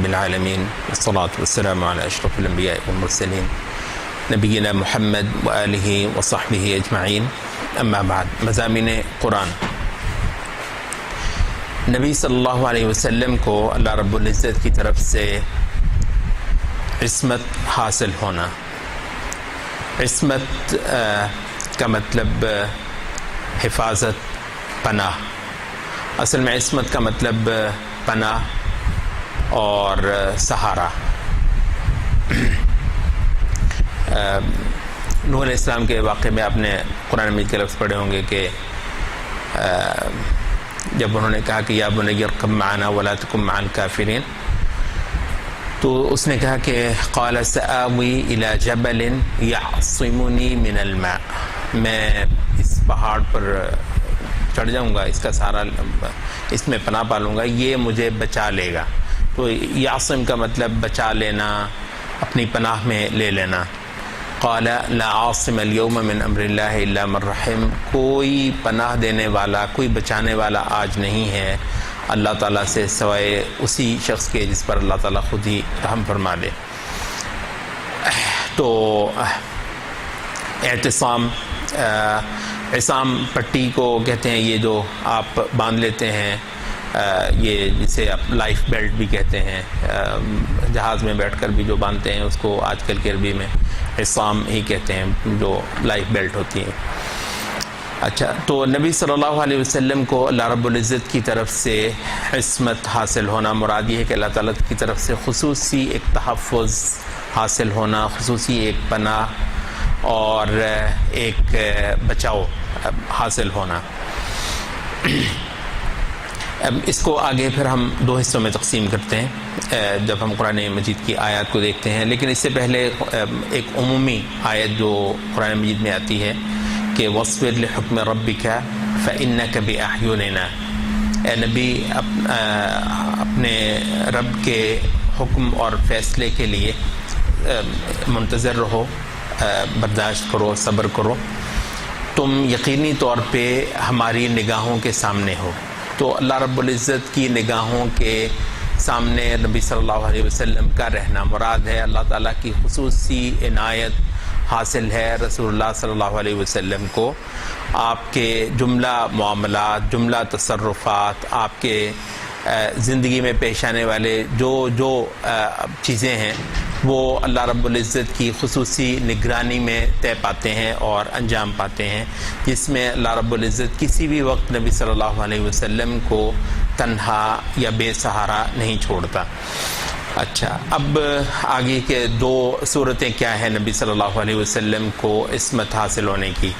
رب العالمین والصلاة والسلام علی اشرف الانبیاء والمرسلین نبینا محمد وآلہ وصحبہ اجمعین، اما بعد۔ مضامین قرآن۔ نبی صلی اللہ علیہ وسلم کو اللہ رب العزت کی طرف سے عصمت حاصل ہونا۔ عصمت کا مطلب حفاظت، پناہ۔ اصل میں عصمت کا مطلب پناہ اور سہارا۔ نوح علیہ السلام کے واقعے میں آپ نے قرآن مجید کے لفظ پڑھے ہوں گے کہ جب انہوں نے کہا کہ یا بنی ارکب معنا ولا تکن مع الکافرین، تو اس نے کہا کہ قال سآوی الی جبل یعصمنی من الماء، میں اس پہاڑ پر چڑھ جاؤں گا، اس کا سارا اس میں پناہ پالوں گا، یہ مجھے بچا لے گا۔ تو یعصم کا مطلب بچا لینا، اپنی پناہ میں لے لینا۔ قال لا عاصم اليوم من امر اللہ الا من رحم، کوئی پناہ دینے والا، کوئی بچانے والا آج نہیں ہے اللہ تعالیٰ سے سوائے اسی شخص کے جس پر اللہ تعالیٰ خود ہی رحم فرما دے۔ تو اعتصام، عصام پٹی کو کہتے ہیں، یہ جو آپ باندھ لیتے ہیں، یہ جسے آپ لائف بیلٹ بھی کہتے ہیں، جہاز میں بیٹھ کر بھی جو باندھتے ہیں اس کو آج کل کی عربی میں عصام ہی کہتے ہیں، جو لائف بیلٹ ہوتی ہیں۔ اچھا، تو نبی صلی اللہ علیہ وسلم کو اللہ رب العزت کی طرف سے عصمت حاصل ہونا، مراد یہ ہے کہ اللہ تعالیٰ کی طرف سے خصوصی ایک تحفظ حاصل ہونا، خصوصی ایک پناہ اور ایک بچاؤ حاصل ہونا۔ اب اس کو آگے پھر ہم دو حصوں میں تقسیم کرتے ہیں جب ہم قرآن مجید کی آیات کو دیکھتے ہیں، لیکن اس سے پہلے ایک عمومی آیت جو قرآن مجید میں آتی ہے کہ وَاصْبِرْ لِحُكْمِ رَبِّكَ فَإِنَّكَ بِأَعْيُنِنَا، اے نبی اپنے رب کے حکم اور فیصلے کے لیے منتظر رہو، برداشت کرو، صبر کرو، تم یقینی طور پہ ہماری نگاہوں کے سامنے ہو۔ تو اللہ رب العزت کی نگاہوں کے سامنے نبی صلی اللہ علیہ وسلم کا رہنا مراد ہے۔ اللہ تعالیٰ کی خصوصی عنایت حاصل ہے رسول اللہ صلی اللہ علیہ وسلم کو۔ آپ کے جملہ معاملات، جملہ تصرفات، آپ کے زندگی میں پیش آنے والے جو چیزیں ہیں وہ اللہ رب العزت کی خصوصی نگرانی میں طے پاتے ہیں اور انجام پاتے ہیں، جس میں اللہ رب العزت کسی بھی وقت نبی صلی اللہ علیہ وسلم کو تنہا یا بے سہارا نہیں چھوڑتا۔ اچھا، اب آگے کے دو صورتیں کیا ہیں نبی صلی اللہ علیہ وسلم کو عصمت حاصل ہونے کی؟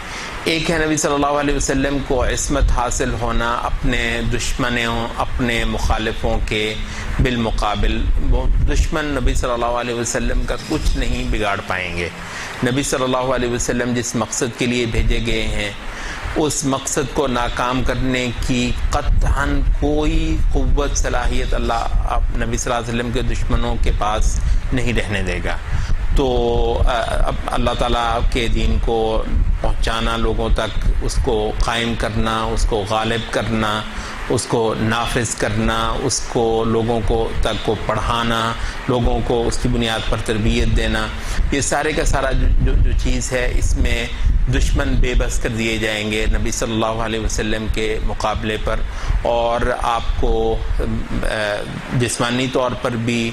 ایک ہے نبی صلی اللہ علیہ وسلم کو عصمت حاصل ہونا اپنے دشمنوں، اپنے مخالفوں کے بالمقابل۔ وہ دشمن نبی صلی اللہ علیہ وسلم کا کچھ نہیں بگاڑ پائیں گے۔ نبی صلی اللہ علیہ وسلم جس مقصد کے لیے بھیجے گئے ہیں، اس مقصد کو ناکام کرنے کی قطعاً کوئی قوت، صلاحیت اللہ نبی صلی اللہ علیہ وسلم کے دشمنوں کے پاس نہیں رہنے دے گا۔ تو اب اللہ تعالیٰ کے دین کو پہنچانا، لوگوں تک اس کو قائم کرنا، اس کو غالب کرنا، اس کو نافذ کرنا، اس کو لوگوں کو تک کو پڑھانا، لوگوں کو اس کی بنیاد پر تربیت دینا، یہ سارے کا سارا جو چیز ہے، اس میں دشمن بے بس کر دیے جائیں گے نبی صلی اللہ علیہ وسلم کے مقابلے پر، اور آپ کو جسمانی طور پر بھی،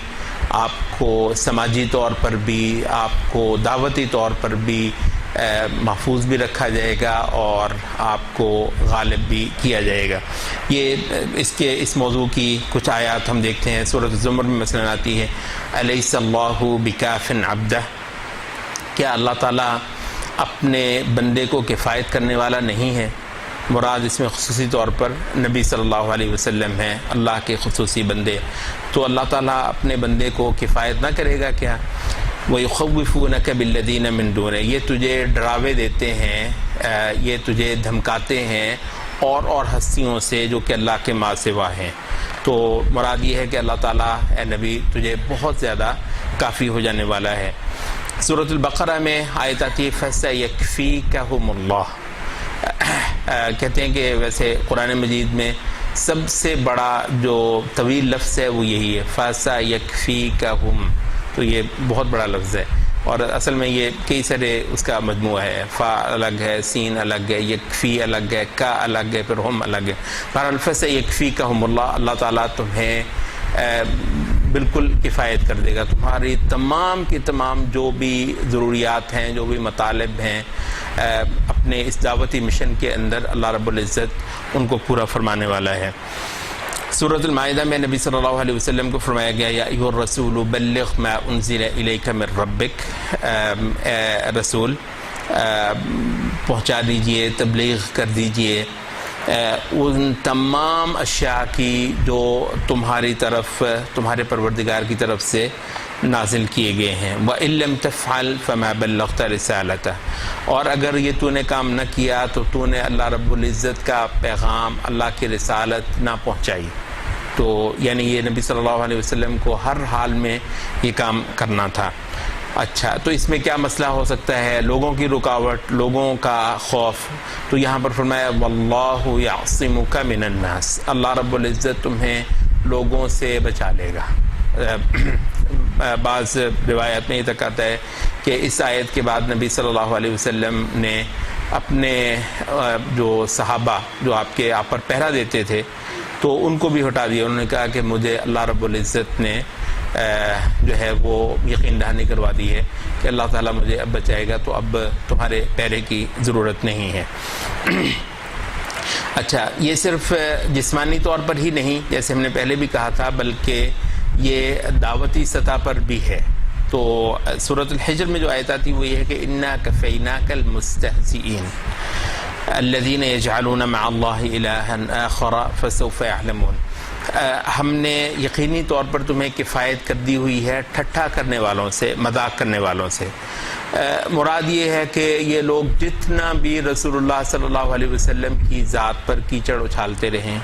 آپ کو سماجی طور پر بھی، آپ کو دعوتی طور پر بھی محفوظ بھی رکھا جائے گا اور آپ کو غالب بھی کیا جائے گا۔ یہ اس موضوع کی کچھ آیات ہم دیکھتے ہیں۔ سورۃ الزمر میں مثلا آتی ہے الیس اللہ بکاف عبدہ، کیا اللہ تعالیٰ اپنے بندے کو کفایت کرنے والا نہیں ہے؟ مراد اس میں خصوصی طور پر نبی صلی اللہ علیہ وسلم ہیں، اللہ کے خصوصی بندے۔ تو اللہ تعالیٰ اپنے بندے کو کفایت نہ کرے گا کیا؟ وَيُخَوِّفُونَكَ بِالَّذِينَ مِن دُونِهِ، یہ تجھے ڈراوے دیتے ہیں، یہ تجھے دھمکاتے ہیں اور ہستیوں سے جو کہ اللہ کے ماں سوا ہیں۔ تو مراد یہ ہے کہ اللہ تعالیٰ اے نبی تجھے بہت زیادہ کافی ہو جانے والا ہے۔ سورۃ البقرہ میں آیت آتی ہے فَسَيَكْفِيكَهُمُ اللَّهُ، کہتے ہیں کہ ویسے قرآن مجید میں سب سے بڑا جو طویل لفظ ہے وہ یہی ہے، فَسَيَكْفِيكَهُمْ، تو یہ بہت بڑا لفظ ہے، اور اصل میں یہ کئی سارے اس کا مجموعہ ہے، فا الگ ہے، سین الگ ہے، یکفی الگ ہے، کا الگ ہے، پھر ہم الگ ہے۔ بہرحال فَسَيَكْفِيكَهُمُ اللَّهُ، اللہ تعالیٰ تمہیں بالکل کفایت کر دے گا، تمہاری تمام کی تمام جو بھی ضروریات ہیں، جو بھی مطالب ہیں اپنے اس دعوتی مشن کے اندر، اللہ رب العزت ان کو پورا فرمانے والا ہے۔ سورۃ المائدہ میں نبی صلی اللہ علیہ وسلم کو فرمایا گیا، یا ایھا الرسول بلغ ما انزل الیک من ربک، اے رسول پہنچا دیجئے، تبلیغ کر دیجئے ان تمام اشیاء کی جو تمہاری طرف، تمہارے پروردگار کی طرف سے نازل کیے گئے ہیں۔ وَإِن لَّمْ تَفْعَلْ فَمَا بَلَّغْتَ رِسَالَتَهُ، اور اگر یہ تو نے کام نہ کیا تو تو نے اللہ رب العزت کا پیغام، اللہ کی رسالت نہ پہنچائی۔ تو یعنی یہ نبی صلی اللہ علیہ وسلم کو ہر حال میں یہ کام کرنا تھا۔ اچھا، تو اس میں کیا مسئلہ ہو سکتا ہے؟ لوگوں کی رکاوٹ، لوگوں کا خوف، تو یہاں پر فرمایا وَاللَّهُ يَعْصِمُكَ مِنَ النَّاسِ، اللہ رب العزت تمہیں لوگوں سے بچا لے گا۔ بعض روایت میں یہ تک آتا ہے کہ اس آیت کے بعد نبی صلی اللہ علیہ وسلم نے اپنے جو صحابہ جو آپ پر پہرا دیتے تھے تو ان کو بھی ہٹا دیا۔ انہوں نے کہا کہ مجھے اللہ رب العزت نے جو ہے وہ یقین دہانی کروا دی ہے کہ اللہ تعالیٰ مجھے اب بچائے گا، تو اب تمہارے پہرے کی ضرورت نہیں ہے۔ اچھا، یہ صرف جسمانی طور پر ہی نہیں، جیسے ہم نے پہلے بھی کہا تھا، بلکہ یہ دعوتی سطح پر بھی ہے۔ تو سورۃ الحجر میں جو آیت آتی وہ یہ ہے کہ اِنَّا كَفَيْنَاكَ الْمُسْتَهْزِئِينَ الَّذِينَ يَجْعَلُونَ مَعَ اللَّهِ إِلَٰهًا آخَرَ فَسَوْفَ يَعْلَمُونَ، ہم نے یقینی طور پر تمہیں کفایت کر دی ہوئی ہے ٹھٹھا کرنے والوں سے، مذاق کرنے والوں سے۔ مراد یہ ہے کہ یہ لوگ جتنا بھی رسول اللہ صلی اللہ علیہ وسلم کی ذات پر کیچڑ اچھالتے رہیں،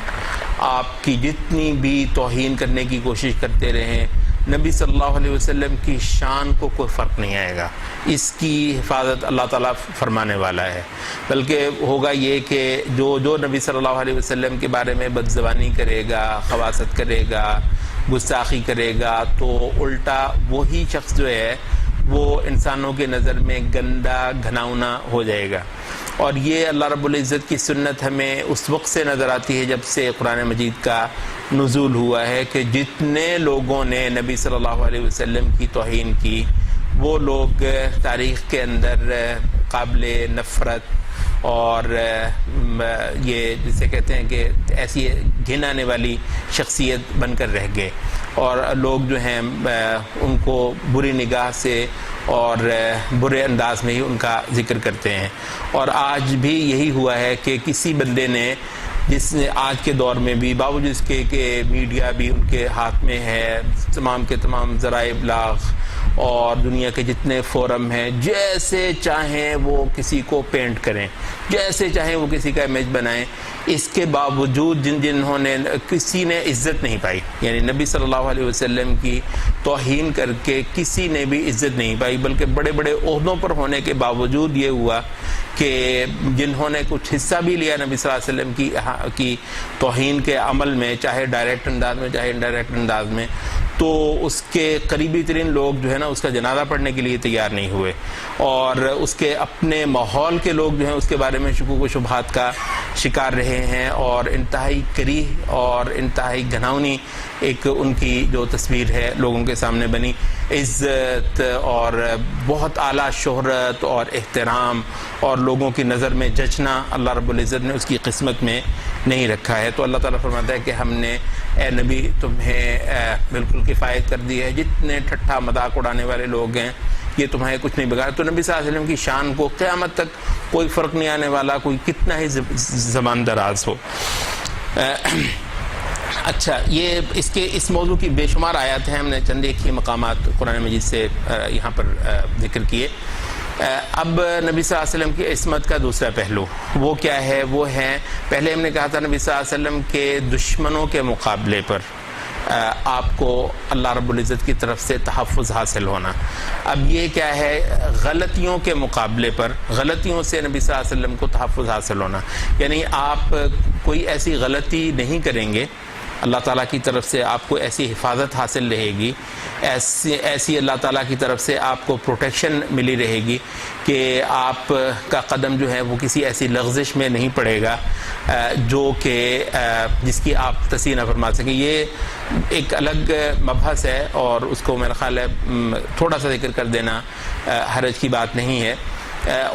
آپ کی جتنی بھی توہین کرنے کی کوشش کرتے رہیں، نبی صلی اللہ علیہ وسلم کی شان کو کوئی فرق نہیں آئے گا، اس کی حفاظت اللہ تعالیٰ فرمانے والا ہے۔ بلکہ ہوگا یہ کہ جو نبی صلی اللہ علیہ وسلم کے بارے میں بدزبانی کرے گا، خباثت کرے گا، گستاخی کرے گا، تو الٹا وہی شخص جو ہے وہ انسانوں کے نظر میں گندا گھناؤنا ہو جائے گا۔ اور یہ اللہ رب العزت کی سنت ہمیں اس وقت سے نظر آتی ہے جب سے قرآن مجید کا نزول ہوا ہے کہ جتنے لوگوں نے نبی صلی اللہ علیہ وسلم کی توہین کی، وہ لوگ تاریخ کے اندر قابل نفرت اور یہ جسے کہتے ہیں کہ ایسی گھن آنے والی شخصیت بن کر رہ گئے، اور لوگ جو ہیں ان کو بری نگاہ سے اور برے انداز میں ہی ان کا ذکر کرتے ہیں۔ اور آج بھی یہی ہوا ہے کہ کسی بندے نے، جس نے آج کے دور میں بھی باوجود اس کے کہ میڈیا بھی ان کے ہاتھ میں ہے، تمام کے تمام ذرائع ابلاغ اور دنیا کے جتنے فورم ہیں، جیسے چاہیں وہ کسی کو پینٹ کریں، جیسے چاہیں وہ کسی کا امیج بنائیں، اس کے باوجود جنہوں نے کسی نے عزت نہیں پائی، یعنی نبی صلی اللہ علیہ وسلم کی توہین کر کے کسی نے بھی عزت نہیں پائی، بلکہ بڑے بڑے عہدوں پر ہونے کے باوجود یہ ہوا کہ جنہوں نے کچھ حصہ بھی لیا نبی صلی اللہ علیہ وسلم کی توہین کے عمل میں، چاہے ڈائریکٹ انداز میں چاہے انڈائریکٹ انداز میں، تو اس کے قریبی ترین لوگ جو ہے نا اس کا جنازہ پڑھنے کے لیے تیار نہیں ہوئے، اور اس کے اپنے ماحول کے لوگ جو ہیں اس کے بارے میں شکوک و شبہات کا شکار رہے ہیں، اور انتہائی کریہ اور انتہائی گھناؤنی ایک ان کی جو تصویر ہے لوگوں کے سامنے بنی۔ عزت اور بہت اعلیٰ شہرت اور احترام اور لوگوں کی نظر میں جچنا اللہ رب العزت نے اس کی قسمت میں نہیں رکھا ہے۔ تو اللہ تعالیٰ فرماتا ہے کہ ہم نے اے نبی تمہیں بالکل کفایت کر دی ہے، جتنے ٹھٹھا مذاق اڑانے والے لوگ ہیں یہ تمہیں کچھ نہیں بگاڑ۔ تو نبی صلی اللہ علیہ وسلم کی شان کو قیامت تک کوئی فرق نہیں آنے والا، کوئی کتنا ہی زبان دراز ہو۔ اچھا، یہ اس موضوع کی بے شمار آیات ہیں، ہم نے چند ایک ہی مقامات قرآن مجید سے یہاں پر ذکر کیے۔ اب نبی صلی اللہ علیہ وسلم کی عصمت کا دوسرا پہلو وہ کیا ہے؟ وہ ہے، پہلے ہم نے کہا تھا نبی صلی اللہ علیہ وسلم کے دشمنوں کے مقابلے پر آپ کو اللہ رب العزت کی طرف سے تحفظ حاصل ہونا۔ اب یہ کیا ہے، غلطیوں کے مقابلے پر غلطیوں سے نبی صلی اللہ علیہ وسلم کو تحفظ حاصل ہونا، یعنی آپ کوئی ایسی غلطی نہیں کریں گے، اللہ تعالیٰ کی طرف سے آپ کو ایسی حفاظت حاصل رہے گی، ایسی اللہ تعالیٰ کی طرف سے آپ کو پروٹیکشن ملی رہے گی کہ آپ کا قدم جو ہے وہ کسی ایسی لغزش میں نہیں پڑے گا جو کہ جس کی آپ تصحیح نہ فرما سکیں۔ یہ ایک الگ مبحث ہے اور اس کو میرا خیال ہے تھوڑا سا ذکر کر دینا حرج کی بات نہیں ہے۔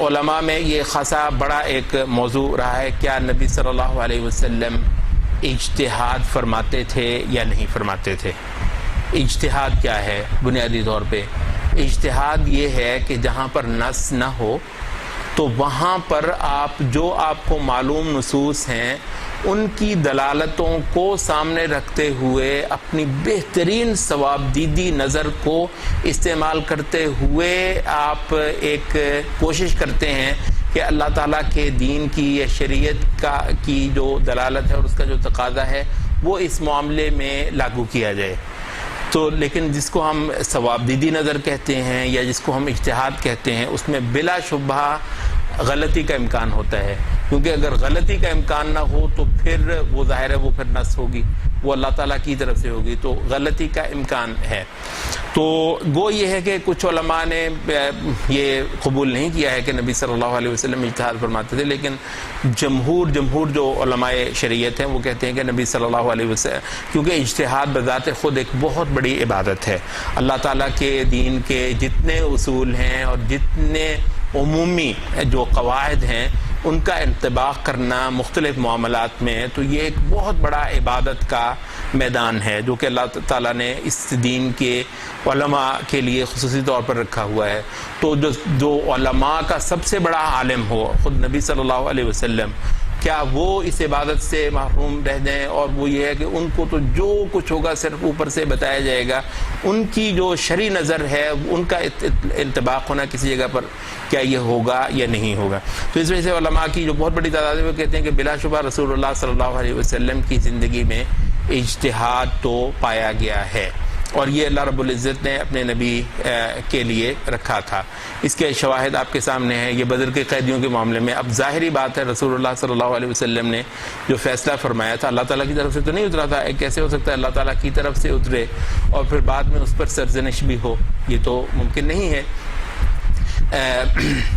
علماء میں یہ خاصا بڑا ایک موضوع رہا ہے، کیا نبی صلی اللہ علیہ وسلم اجتہاد فرماتے تھے یا نہیں فرماتے تھے۔ اجتہاد کیا ہے؟ بنیادی طور پہ اجتہاد یہ ہے کہ جہاں پر نص نہ ہو تو وہاں پر آپ جو آپ کو معلوم نصوص ہیں ان کی دلالتوں کو سامنے رکھتے ہوئے اپنی بہترین ثوابدیدی نظر کو استعمال کرتے ہوئے آپ ایک کوشش کرتے ہیں کہ اللہ تعالیٰ کے دین کی یا شریعت کی جو دلالت ہے اور اس کا جو تقاضا ہے وہ اس معاملے میں لاگو کیا جائے۔ تو لیکن جس کو ہم ثوابدیدی نظر کہتے ہیں یا جس کو ہم اجتہاد کہتے ہیں، اس میں بلا شبہ غلطی کا امکان ہوتا ہے، کیونکہ اگر غلطی کا امکان نہ ہو تو پھر وہ ظاہر ہے وہ پھر نص ہوگی، وہ اللہ تعالیٰ کی طرف سے ہوگی، تو غلطی کا امکان ہے۔ تو گو یہ ہے کہ کچھ علماء نے یہ قبول نہیں کیا ہے کہ نبی صلی اللہ علیہ وسلم اجتہاد فرماتے تھے، لیکن جمہور جو علماء شریعت ہیں وہ کہتے ہیں کہ نبی صلی اللہ علیہ وسلم، کیونکہ اجتہاد بذات خود ایک بہت بڑی عبادت ہے، اللہ تعالیٰ کے دین کے جتنے اصول ہیں اور جتنے عمومی جو قواعد ہیں ان کا انطباق کرنا مختلف معاملات میں، تو یہ ایک بہت بڑا عبادت کا میدان ہے جو کہ اللہ تعالیٰ نے اس دین کے علماء کے لیے خصوصی طور پر رکھا ہوا ہے۔ تو جو علماء کا سب سے بڑا عالم ہو خود نبی صلی اللہ علیہ وسلم، کیا وہ اس عبادت سے محروم رہ جائیں؟ اور وہ یہ ہے کہ ان کو تو جو کچھ ہوگا صرف اوپر سے بتایا جائے گا، ان کی جو شرعی نظر ہے ان کا انطباق ہونا کسی جگہ پر کیا یہ ہوگا یا نہیں ہوگا۔ تو اس وجہ سے علماء کی جو بہت بڑی تعداد ہے وہ کہتے ہیں کہ بلا شبہ رسول اللہ صلی اللہ علیہ وسلم کی زندگی میں اجتہاد تو پایا گیا ہے، اور یہ اللہ رب العزت نے اپنے نبی کے لیے رکھا تھا۔ اس کے شواہد آپ کے سامنے ہیں، یہ بدر کے قیدیوں کے معاملے میں۔ اب ظاہری بات ہے رسول اللہ صلی اللہ علیہ وسلم نے جو فیصلہ فرمایا تھا اللہ تعالیٰ کی طرف سے تو نہیں اترا تھا، کیسے ہو سکتا ہے اللہ تعالیٰ کی طرف سے اترے اور پھر بعد میں اس پر سرزنش بھی ہو؟ یہ تو ممکن نہیں ہے۔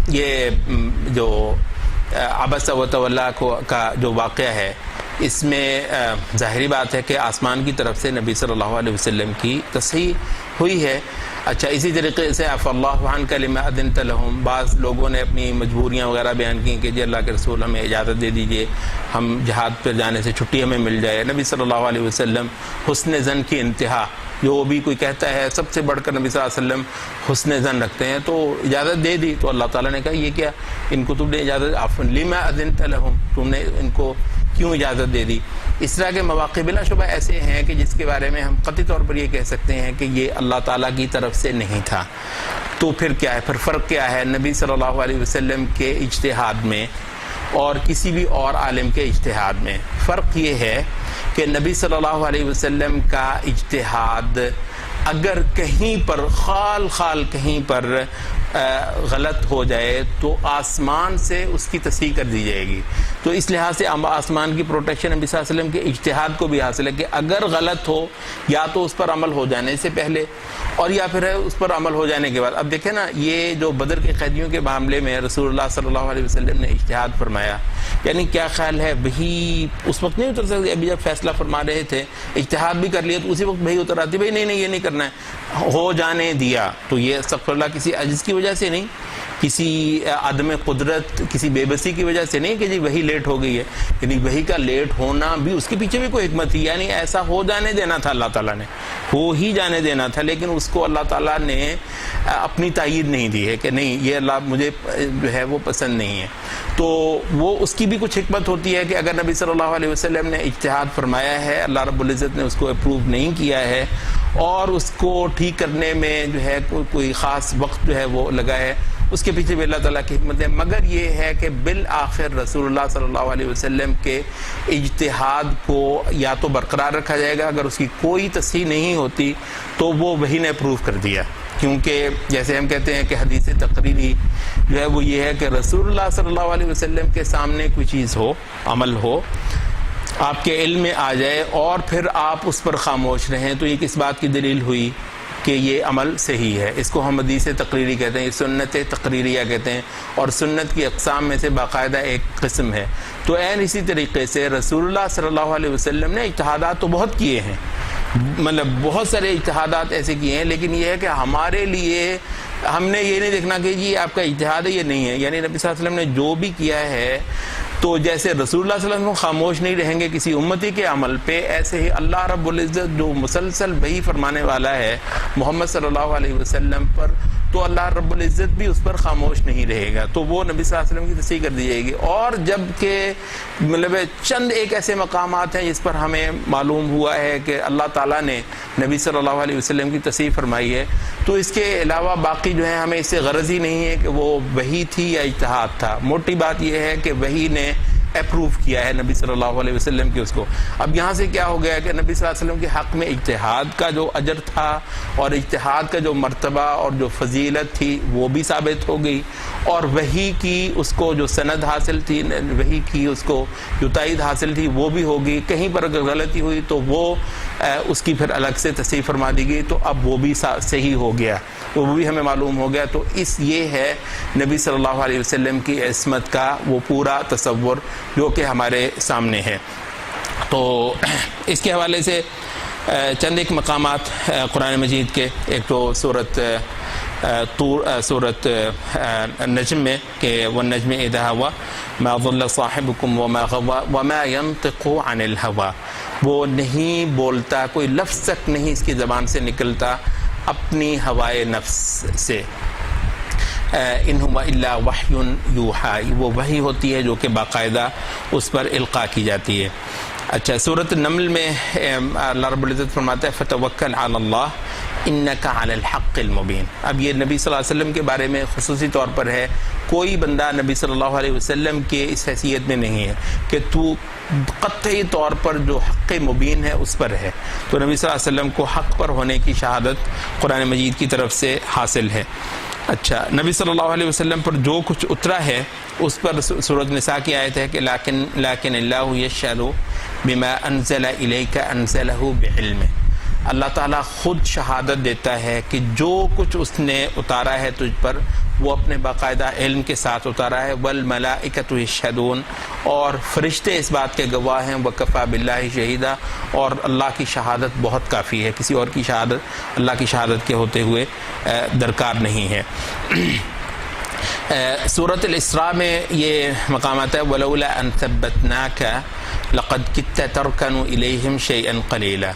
یہ جو عبس و تولا کا جو واقعہ ہے اس میں ظاہری بات ہے کہ آسمان کی طرف سے نبی صلی اللہ علیہ وسلم کی تصحیح ہوئی ہے۔ اچھا، اسی طریقے سے عفا اللہ عنک لما اذنت لہم، بعض لوگوں نے اپنی مجبوریاں وغیرہ بیان کی کہ جی اللہ کے رسول ہمیں اجازت دے دیجئے، ہم جہاد پر جانے سے چھٹی ہمیں مل جائے۔ نبی صلی اللہ علیہ وسلم حسن ظن کی انتہا، جو بھی کوئی کہتا ہے سب سے بڑھ کر نبی صلی اللہ علیہ وسلم حسن ظن رکھتے ہیں، تو اجازت دے دی۔ تو اللہ تعالیٰ نے کہا یہ کیا، ان کو تم نے اجازت لما اذنت لہم، تم نے ان کو کیوں اجازت دے دی؟ اس طرح کے مواقع بلا شبہ ایسے ہیں کہ جس کے بارے میں ہم قطعی طور پر یہ کہہ سکتے ہیں کہ یہ اللہ تعالیٰ کی طرف سے نہیں تھا۔ تو پھر کیا ہے، پھر فرق کیا ہے نبی صلی اللہ علیہ وسلم کے اجتہاد میں اور کسی بھی اور عالم کے اجتہاد میں؟ فرق یہ ہے کہ نبی صلی اللہ علیہ وسلم کا اجتہاد اگر کہیں پر خال کہیں پر غلط ہو جائے تو آسمان سے اس کی تصحیح کر دی جائے گی۔ تو اس لحاظ سے آسمان کی پروٹیکشن نبی صلی اللہ علیہ وسلم کے اجتہاد کو بھی حاصل ہے کہ اگر غلط ہو یا تو اس پر عمل ہو جانے سے پہلے اور یا پھر ہے اس پر عمل ہو جانے کے بعد۔ اب دیکھیں نا، یہ جو بدر کے قیدیوں کے معاملے میں رسول اللہ صلی اللہ علیہ وسلم نے اجتہاد فرمایا، یعنی کیا خیال ہے، وہی اس وقت نہیں اتر سکتی، ابھی جب فیصلہ فرما رہے تھے اجتہاد بھی کر لیا تو اسی وقت وہی اتر آتی، بھائی نہیں یہ نہیں کرنا ہے، ہو جانے دیا۔ تو یہ استغفر اللہ کسی عجز کی وجہ سے نہیں، کسی عدم قدرت، کسی بے بسی کی وجہ سے نہیں کہ جی وہی لیٹ ہو گئی ہے، یعنی وہی کا لیٹ ہونا بھی اس کے پیچھے بھی کوئی حکمت تھی، یعنی ایسا ہو جانے دینا تھا، اللہ تعالیٰ نے ہو ہی جانے دینا تھا، لیکن اس کو اللہ تعالیٰ نے اپنی تائید نہیں دی ہے کہ نہیں یہ اللہ مجھے جو ہے وہ پسند نہیں ہے۔ تو وہ اس کی بھی کچھ حکمت ہوتی ہے کہ اگر نبی صلی اللہ علیہ وسلم نے اجتہاد فرمایا ہے، اللہ رب العزت نے اس کو اپروو نہیں کیا ہے اور اس کو ٹھیک کرنے میں جو ہے کوئی خاص وقت جو ہے وہ لگا ہے، اس کے پیچھے بھی اللہ تعالیٰ کی حکمت ہے، مگر یہ ہے کہ بالآخر رسول اللہ صلی اللہ علیہ وسلم کے اجتہاد کو یا تو برقرار رکھا جائے گا، اگر اس کی کوئی تصحیح نہیں ہوتی تو وہ وحی نے اپروو کر دیا، کیونکہ جیسے ہم کہتے ہیں کہ حدیث تقریری جو ہے وہ یہ ہے کہ رسول اللہ صلی اللہ علیہ وسلم کے سامنے کوئی چیز ہو، عمل ہو، آپ کے علم میں آ جائے اور پھر آپ اس پر خاموش رہیں، تو یہ کس بات کی دلیل ہوئی کہ یہ عمل صحیح ہے. اس کو ہم حدیث تقریری کہتے ہیں، یہ سنت تقریریہ کہتے ہیں، اور سنت کی اقسام میں سے باقاعدہ ایک قسم ہے. تو عین اسی طریقے سے رسول اللہ صلی اللہ علیہ وسلم نے اجتہادات تو بہت کیے ہیں، مطلب بہت سارے اجتہادات ایسے کیے ہیں، لیکن یہ ہے کہ ہمارے لیے ہم نے یہ نہیں دیکھنا کہ جی آپ کا اجتہاد ہے یہ نہیں ہے. یعنی نبی صلی اللہ علیہ وسلم نے جو بھی کیا ہے، تو جیسے رسول اللہ صلی اللہ علیہ وسلم خاموش نہیں رہیں گے کسی امتی کے عمل پہ، ایسے ہی اللہ رب العزت جو مسلسل وحی فرمانے والا ہے محمد صلی اللہ علیہ وسلم پر، تو اللہ رب العزت بھی اس پر خاموش نہیں رہے گا، تو وہ نبی صلی اللہ علیہ وسلم کی تصحیح کر دی جائے گی. اور جب کہ مطلب چند ایک ایسے مقامات ہیں جس پر ہمیں معلوم ہوا ہے کہ اللہ تعالیٰ نے نبی صلی اللہ علیہ وسلم کی تصحیح فرمائی ہے، تو اس کے علاوہ باقی جو ہے ہمیں اس سے غرض ہی نہیں ہے کہ وہ وحی تھی یا اجتہاد تھا. موٹی بات یہ ہے کہ وحی نے اپروو کیا ہے نبی صلی اللہ علیہ وسلم کی اس کو. اب یہاں سے کیا ہو گیا کہ نبی صلی اللہ علیہ وسلم کے حق میں اجتہاد کا جو اجر تھا اور اجتہاد کا جو مرتبہ اور جو فضیلت تھی وہ بھی ثابت ہو گئی، اور وحی کی اس کو جو سند حاصل تھی، وحی کی اس کو جو تائید حاصل تھی وہ بھی ہوگی. کہیں پر اگر غلطی ہوئی تو وہ اس کی پھر الگ سے تصحیح فرما دی گئی، تو اب وہ بھی صحیح ہو گیا، وہ بھی ہمیں معلوم ہو گیا. تو یہ ہے نبی صلی اللہ علیہ وسلم کی عصمت کا وہ پورا تصور جو کہ ہمارے سامنے ہے. تو اس کے حوالے سے چند ایک مقامات قرآن مجید کے، ایک تو سورت النجم میں کہ والنجم اذا ہوا ما ضل صاحبکم وما غوا وما ينطق عن الهوى، وہ نہیں بولتا، کوئی لفظ تک نہیں اس کی زبان سے نکلتا اپنی ہوائے نفس سے. ان هو الا وحی یوحی، وہ وحی ہوتی ہے جو کہ باقاعدہ اس پر القاء کی جاتی ہے. اچھا، سورۃ النمل میں اللہ رب العزت فرماتا ہے فتوکل علی اللہ انک علی الحق المبین. اب یہ نبی صلی اللہ علیہ وسلم کے بارے میں خصوصی طور پر ہے، کوئی بندہ نبی صلی اللہ علیہ وسلم کے اس حیثیت میں نہیں ہے کہ تو قطعی طور پر جو حق مبین ہے اس پر ہے. تو نبی صلی اللہ علیہ وسلم کو حق پر ہونے کی شہادت قرآن مجید کی طرف سے حاصل ہے. اچھا، نبی صلی اللہ علیہ وسلم پر جو کچھ اترا ہے اس پر سورۃ نساء کی آیت ہے کہ لیکن اللہ یشہد بما انزل الیک انزلہ بعلمہ، اللہ تعالیٰ خود شہادت دیتا ہے کہ جو کچھ اس نے اتارا ہے تجھ پر وہ اپنے باقاعدہ علم کے ساتھ اتارا ہے. والملائکۃ یشہدون، اور فرشتے اس بات کے گواہ ہیں. وکفیٰ باللہ شہیدا، اور اللہ کی شہادت بہت کافی ہے، کسی اور کی شہادت اللہ کی شہادت کے ہوتے ہوئے درکار نہیں ہے. سورۃ الاسراء میں یہ مقامات ہے ولولا ان ثبتناک لقد کدت ترکن الیہم شیئا قلیلا.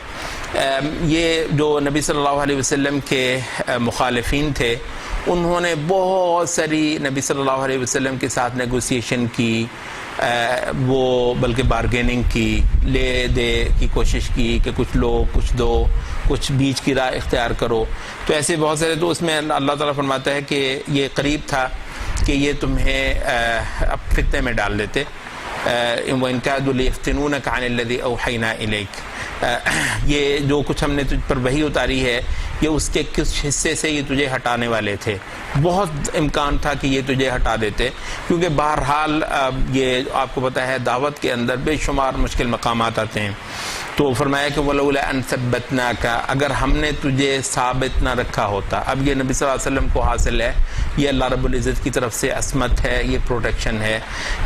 یہ جو نبی صلی اللہ علیہ وسلم کے مخالفین تھے، انہوں نے بہت ساری نبی صلی اللہ علیہ وسلم کے ساتھ نیگوسیشن کی، وہ بلکہ بارگیننگ کی، لے دے کی کوشش کی کہ کچھ لو کچھ دو، کچھ بیچ کی راہ اختیار کرو. تو ایسے بہت سارے، تو اس میں اللہ تعالیٰ فرماتا ہے کہ یہ قریب تھا کہ یہ تمہیں اب فتنے میں ڈال دیتے. وَإِن كَادُوا لِيَفْتِنُونَكَ عَنِ الَّذِي أَوْحَيْنَا إِلَيْكَ، یہ جو کچھ ہم نے تجھ پر وحی اتاری ہے یہ اس کے کس حصے سے یہ تجھے ہٹانے والے تھے. بہت امکان تھا کہ یہ تجھے ہٹا دیتے، کیونکہ بہرحال یہ آپ کو پتہ ہے دعوت کے اندر بے شمار مشکل مقامات آتے ہیں. تو فرمایا کہ وَلَوْلَا أَن ثَبَّتْنَاكَ، اگر ہم نے تجھے ثابت نہ رکھا ہوتا. اب یہ نبی صلی اللہ علیہ وسلم کو حاصل ہے، یہ اللہ رب العزت کی طرف سے عصمت ہے، یہ پروٹیکشن ہے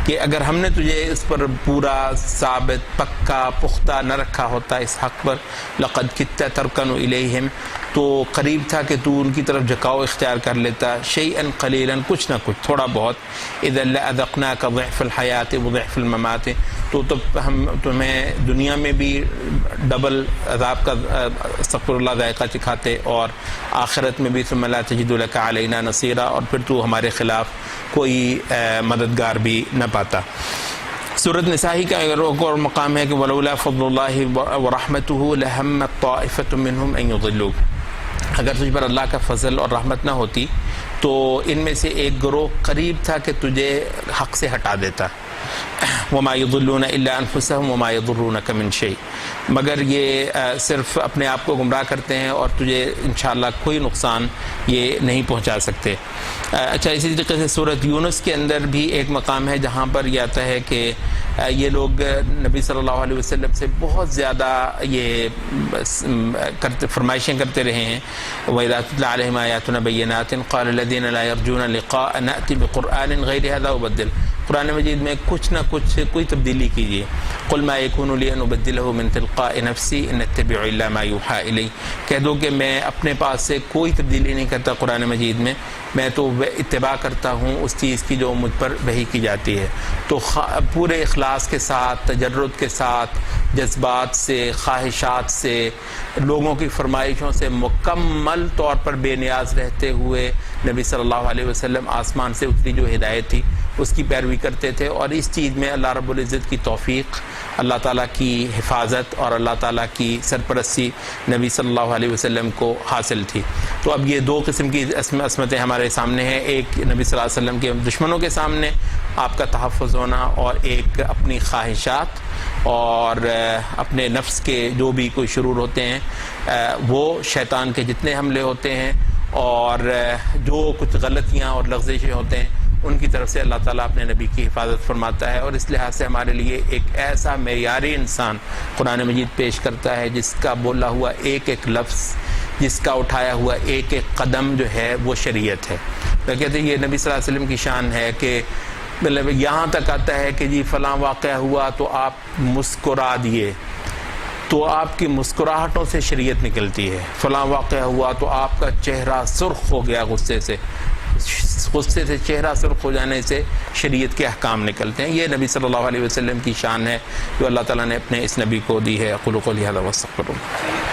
کہ اگر ہم نے تجھے اس پر پورا ثابت پکا پختہ نہ رکھا ہوتا اس حق پر، لَقَدْ كِدتَ تَرْكَنُ إِلَيْهِمْ، تو قریب تھا کہ تو ان کی طرف جھکاؤ اختیار کر لیتا. شیئا قلیلا، کچھ نہ کچھ تھوڑا بہت. اذا لأذقناک ضعف الحیات وضعف الممات، تو تب ہم تمہیں دنیا میں بھی ڈبل عذاب کا استغفر اللہ ذائقہ چکھاتے، اور آخرت میں بھی ثم لا تجد لک علینا نصیرا، اور پھر تو ہمارے خلاف کوئی مددگار بھی نہ پاتا. سورۃ نساء کا ایک اور مقام ہے کہ ولولا فضل اللہ ورحمتہ لہمت طائفۃ منہم ان یضلوک، اگر تجھ پر اللہ کا فضل اور رحمت نہ ہوتی تو ان میں سے ایک گروہ قریب تھا کہ تجھے حق سے ہٹا دیتا. وما يضلون الا انفسهم وما يضرونك من شيء، مگر یہ صرف اپنے آپ کو گمراہ کرتے ہیں اور تجھے انشاءاللہ کوئی نقصان یہ نہیں پہنچا سکتے. اچھا، اسی طریقے سے سورۃ یونس کے اندر بھی ایک مقام ہے جہاں پر یہ آتا ہے کہ یہ لوگ نبی صلی اللہ علیہ وسلم سے بہت زیادہ یہ فرمائشیں کرتے رہے ہیں. وَإِذَا تُتْلَىٰ عَلَيْهِمْ آيَاتُنَا بَيِّنَاتٍ قَالَ الَّذِينَ لَا يَرْجُونَ لِقَاءَنَا نَأْتِ بِقُرْآنٍ غَيْرِ هَٰذَا وَبَدِّلْ. قرآن مجید میں کچھ نہ کچھ کوئی تبدیلی کیجیے. قُلْ مَا يَكُونُ لِي أَنْ أُبَدِّلَهُ مِنْ تِلْقَاءِ نَفْسِي إِنْ أَتَّبِعُ إِلَّا مَا يُوحَىٰ إِلَيَّ. کہہ دو کہ میں اپنے پاس سے کوئی تبدیلی نہیں کرتا قرآن مجید میں تو اتباع کرتا ہوں اس چیز کی جو مجھ پر وحی کی جاتی ہے. تو پورے اخلاص کے ساتھ، تجرد کے ساتھ، جذبات سے، خواہشات سے، لوگوں کی فرمائشوں سے مکمل طور پر بے نیاز رہتے ہوئے نبی صلی اللہ علیہ وسلم آسمان سے اتری جو ہدایت تھی اس کی پیروی کرتے تھے. اور اس چیز میں اللہ رب العزت کی توفیق، اللہ تعالیٰ کی حفاظت اور اللہ تعالیٰ کی سرپرستی نبی صلی اللہ علیہ وسلم کو حاصل تھی. تو اب یہ دو قسم کی عصمتیں ہمارے سامنے ہیں، ایک نبی صلی اللہ علیہ وسلم کے دشمنوں کے سامنے آپ کا تحفظ ہونا، اور ایک اپنی خواہشات اور اپنے نفس کے جو بھی کوئی شرور ہوتے ہیں، وہ شیطان کے جتنے حملے ہوتے ہیں اور جو کچھ غلطیاں اور لغزشیں ہوتے ہیں ان کی طرف سے اللہ تعالیٰ اپنے نبی کی حفاظت فرماتا ہے. اور اس لحاظ سے ہمارے لیے ایک ایسا معیاری انسان قرآن مجید پیش کرتا ہے جس کا بولا ہوا ایک ایک لفظ، جس کا اٹھایا ہوا ایک ایک قدم جو ہے وہ شریعت ہے. تو کہتے ہیں یہ نبی صلی اللہ علیہ وسلم کی شان ہے کہ مطلب یہاں تک آتا ہے کہ جی فلاں واقعہ ہوا تو آپ مسکرا دیے، تو آپ کی مسکراہٹوں سے شریعت نکلتی ہے. فلاں واقعہ ہوا تو آپ کا چہرہ سرخ ہو گیا غصے سے چہرہ سرخ ہو جانے سے شریعت کے احکام نکلتے ہیں. یہ نبی صلی اللہ علیہ وسلم کی شان ہے جو اللہ تعالیٰ نے اپنے اس نبی کو دی ہے. اقول قولی ھذا واستغفر اللہ.